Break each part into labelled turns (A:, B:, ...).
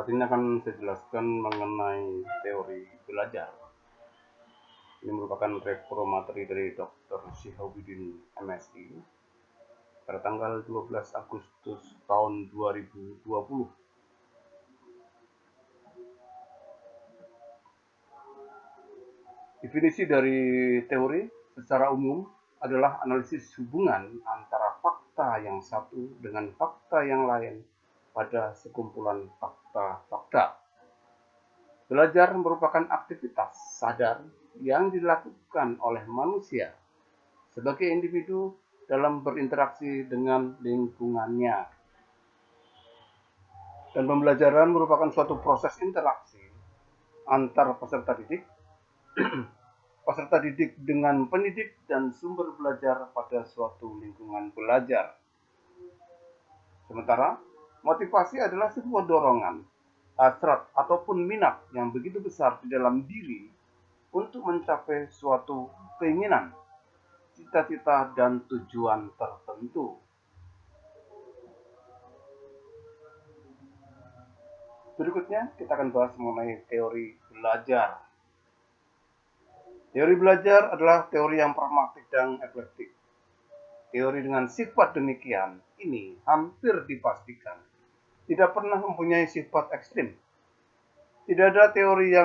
A: Saat ini akan saya jelaskan mengenai teori belajar. Ini merupakan referensi materi dari Dr. Shihabuddin MSI pada tanggal 12 Agustus tahun 2020. Definisi dari teori secara umum adalah analisis hubungan antara fakta yang satu dengan fakta yang lain pada sekumpulan fakta-fakta. Belajar merupakan aktivitas sadar yang dilakukan oleh manusia sebagai individu dalam berinteraksi dengan lingkungannya. Dan pembelajaran merupakan suatu proses interaksi antar peserta didik dengan pendidik dan sumber belajar pada suatu lingkungan belajar. Sementara, motivasi adalah sebuah dorongan, hasrat ataupun minat yang begitu besar di dalam diri untuk mencapai suatu keinginan, cita-cita, dan tujuan tertentu. Berikutnya, kita akan bahas mengenai teori belajar. Teori belajar adalah teori yang pragmatik dan eklektik. Teori dengan sifat demikian ini hampir dipastikan tidak pernah mempunyai sifat ekstrim. Tidak ada teori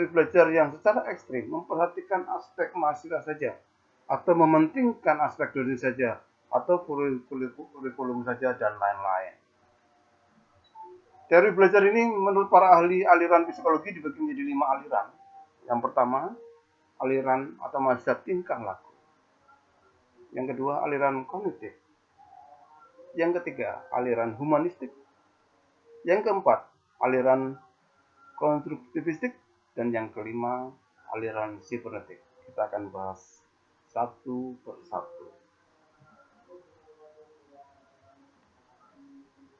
A: belajar yang secara ekstrim memperhatikan aspek mahasiswa saja, atau mementingkan aspek dosen saja, atau kurikulum saja, dan lain-lain. Teori belajar ini menurut para ahli aliran psikologi dibagi menjadi 5 aliran. Yang pertama, aliran atau mazhab tingkah laku. Yang kedua, aliran kognitif. Yang ketiga, aliran humanistik. Yang keempat, aliran konstruktivistik. Dan yang kelima, aliran sibernetik. Kita akan bahas satu persatu.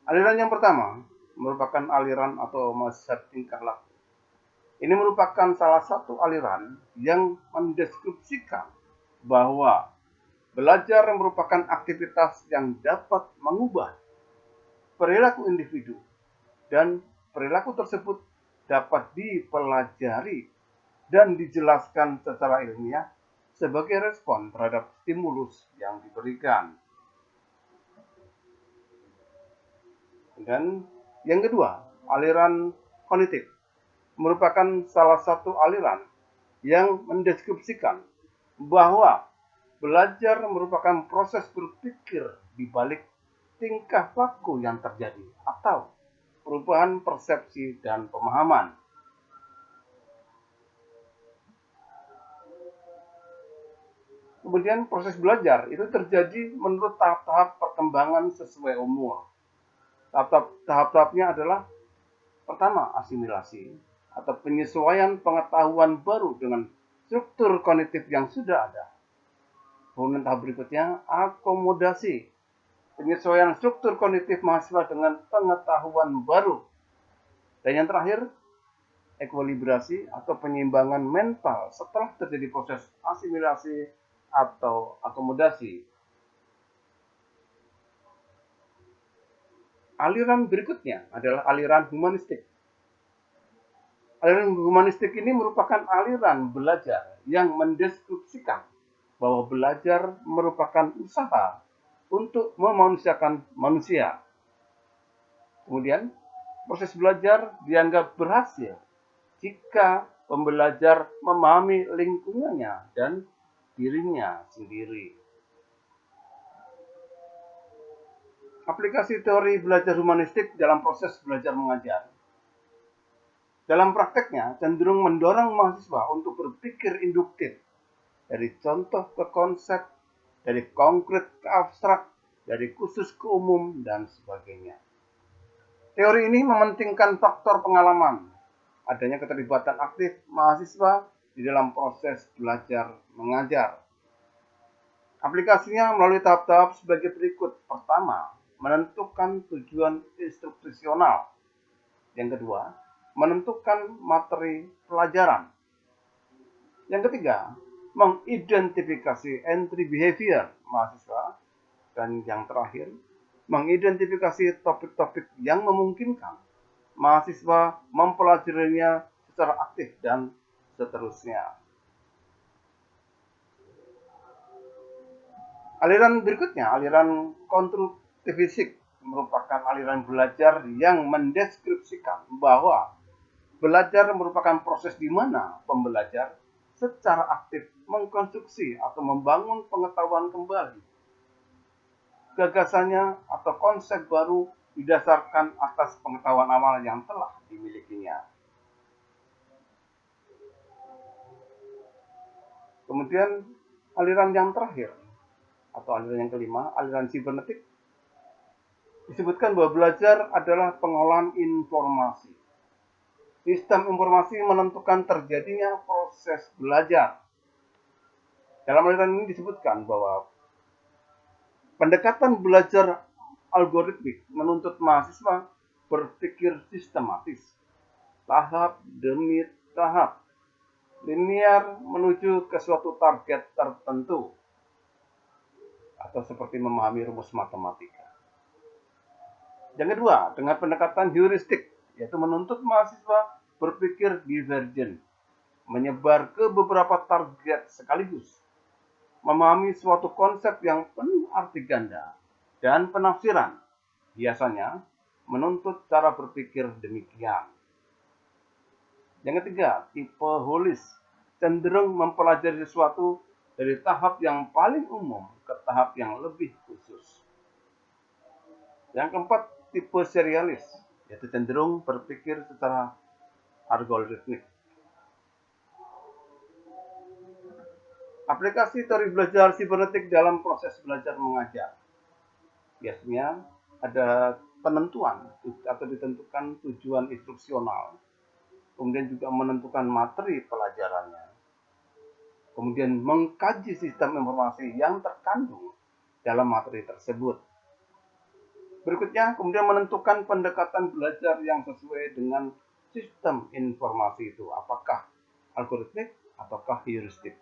A: Aliran yang pertama merupakan aliran atau mazhab tingkah laku. Ini merupakan salah satu aliran yang mendeskripsikan bahwa belajar merupakan aktivitas yang dapat mengubah perilaku individu, dan perilaku tersebut dapat dipelajari dan dijelaskan secara ilmiah sebagai respon terhadap stimulus yang diberikan. Dan yang kedua, aliran kognitif merupakan salah satu aliran yang mendeskripsikan bahwa belajar merupakan proses berpikir di balik tingkah laku yang terjadi atau perubahan persepsi dan pemahaman. Kemudian proses belajar itu terjadi menurut tahap-tahap perkembangan sesuai umur. Tahap-tahapnya adalah pertama, asimilasi atau penyesuaian pengetahuan baru dengan struktur kognitif yang sudah ada. Kemudian tahap berikutnya, akomodasi, penyesuaian struktur kognitif mahasiswa dengan pengetahuan baru. Dan yang terakhir, ekuilibrasi atau penyeimbangan mental setelah terjadi proses asimilasi atau akomodasi. Aliran berikutnya adalah aliran humanistik. Aliran humanistik ini merupakan aliran belajar yang mendeskripsikan bahwa belajar merupakan usaha untuk memanusiakan manusia. Kemudian, proses belajar dianggap berhasil jika pembelajar memahami lingkungannya dan dirinya sendiri. Aplikasi teori belajar humanistik dalam proses belajar mengajar. Dalam prakteknya, cenderung mendorong mahasiswa untuk berpikir induktif, dari contoh ke konsep, dari konkret ke abstrak, dari khusus ke umum, dan sebagainya. Teori ini mementingkan faktor pengalaman, adanya keterlibatan aktif mahasiswa di dalam proses belajar mengajar. Aplikasinya melalui tahap-tahap sebagai berikut. Pertama, menentukan tujuan instruksional. Yang kedua, menentukan materi pelajaran. Yang ketiga, mengidentifikasi entry behavior mahasiswa. Dan yang terakhir, mengidentifikasi topik-topik yang memungkinkan mahasiswa mempelajarinya secara aktif, dan seterusnya. Aliran berikutnya, aliran konstruktivistik, merupakan aliran belajar yang mendeskripsikan bahwa belajar merupakan proses di mana pembelajar secara aktif mengkonstruksi atau membangun pengetahuan kembali. Gagasannya atau konsep baru didasarkan atas pengetahuan awal yang telah dimilikinya. Kemudian aliran yang terakhir atau aliran yang kelima, aliran sibernetik, disebutkan bahwa belajar adalah pengolahan informasi. Sistem informasi menentukan terjadinya proses belajar. Dalam aliran ini disebutkan bahwa pendekatan belajar algoritmik menuntut mahasiswa berpikir sistematis, tahap demi tahap, linear menuju ke suatu target tertentu, atau seperti memahami rumus matematika. Yang kedua, dengan pendekatan heuristik, yaitu menuntut mahasiswa berpikir divergen, menyebar ke beberapa target sekaligus, memahami suatu konsep yang penuh arti ganda dan penafsiran, biasanya menuntut cara berpikir demikian. Yang ketiga, tipe holis, cenderung mempelajari sesuatu dari tahap yang paling umum ke tahap yang lebih khusus. Yang keempat, tipe serialis, yaitu cenderung berpikir secara algoritmik. Aplikasi teori belajar sibernetik dalam proses belajar mengajar. Biasanya ada penentuan atau ditentukan tujuan instruksional, kemudian juga menentukan materi pelajarannya, kemudian mengkaji sistem informasi yang terkandung dalam materi tersebut. Berikutnya, kemudian menentukan pendekatan belajar yang sesuai dengan sistem informasi itu, apakah algoritmik ataukah heuristik.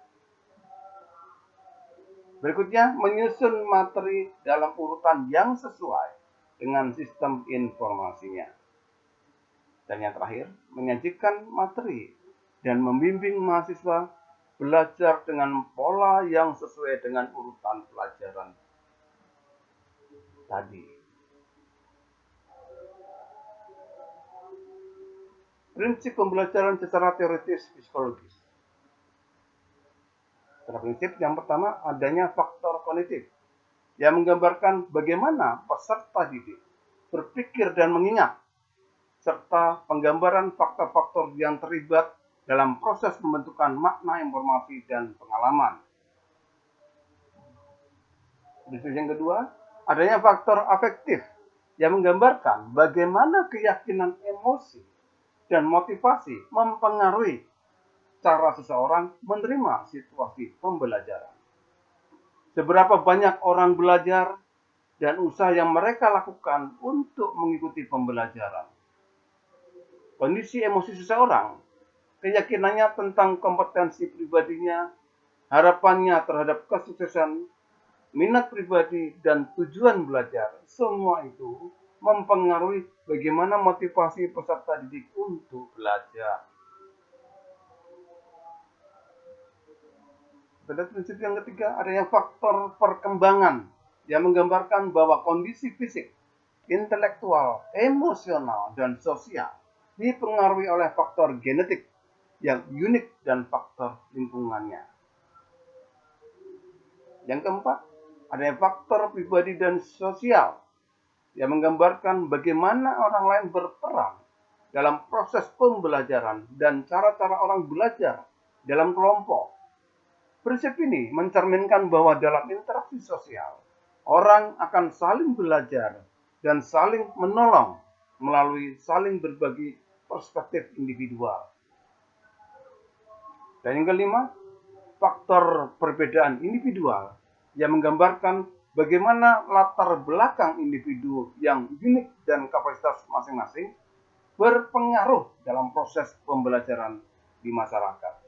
A: Berikutnya, menyusun materi dalam urutan yang sesuai dengan sistem informasinya. Dan yang terakhir, menyajikan materi dan membimbing mahasiswa belajar dengan pola yang sesuai dengan urutan pelajaran tadi. Prinsip pembelajaran secara teoritis psikologis. Secara prinsip, yang pertama, adanya faktor kognitif yang menggambarkan bagaimana peserta didik berpikir dan mengingat, serta penggambaran faktor-faktor yang terlibat dalam proses pembentukan makna informasi dan pengalaman. Prinsip yang kedua, adanya faktor afektif yang menggambarkan bagaimana keyakinan emosi dan motivasi mempengaruhi cara seseorang menerima situasi pembelajaran. Seberapa banyak orang belajar dan usaha yang mereka lakukan untuk mengikuti pembelajaran. Kondisi emosi seseorang, keyakinannya tentang kompetensi pribadinya, harapannya terhadap kesuksesan, minat pribadi, dan tujuan belajar, semua itu mempengaruhi bagaimana motivasi peserta didik untuk belajar. Pada prinsip yang ketiga, adanya faktor perkembangan yang menggambarkan bahwa kondisi fisik, intelektual, emosional, dan sosial dipengaruhi oleh faktor genetik yang unik dan faktor lingkungannya. Yang keempat, adanya faktor pribadi dan sosial yang menggambarkan bagaimana orang lain berperan dalam proses pembelajaran dan cara-cara orang belajar dalam kelompok. Prinsip ini mencerminkan bahwa dalam interaksi sosial, orang akan saling belajar dan saling menolong melalui saling berbagi perspektif individual. Dan yang kelima, faktor perbedaan individual yang menggambarkan bagaimana latar belakang individu yang unik dan kapasitas masing-masing berpengaruh dalam proses pembelajaran di masyarakat.